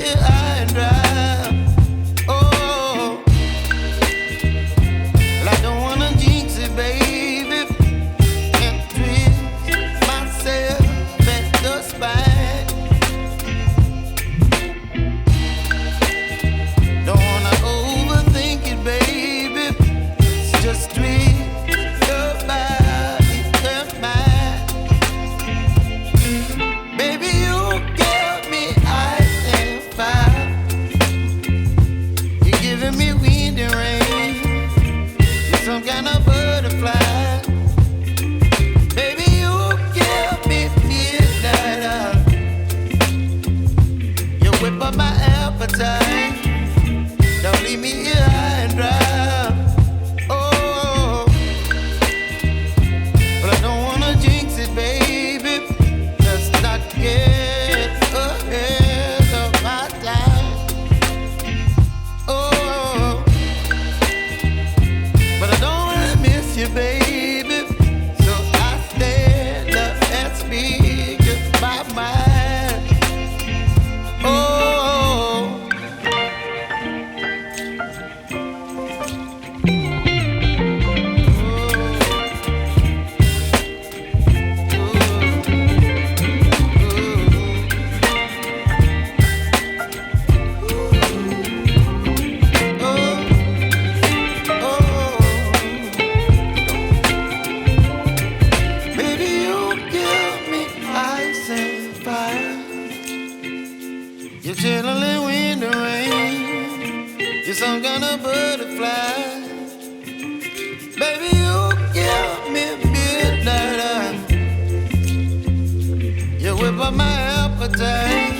here high and dry. Oh, well, I don't wanna jinx it, baby, and twist myself at the spine. Don't wanna overthink it, baby. It's just twist your body and mine. Baby, you give me ice and fire. You're giving me wind and rain. You're some kind of butterfly. Baby, you give me midnight. You whip up my appetite. Don't leave me here high and dry. Oh, but I don't wanna jinx it, baby. Let's not get ahead of my time. Oh, but I don't wanna miss you, baby. So I stand up and speak my mind. Oh. Baby, you give me ice and fire. You're chilling wind and rain. You're some kind of butterfly. Baby, you give me midnight. You whip up my appetite.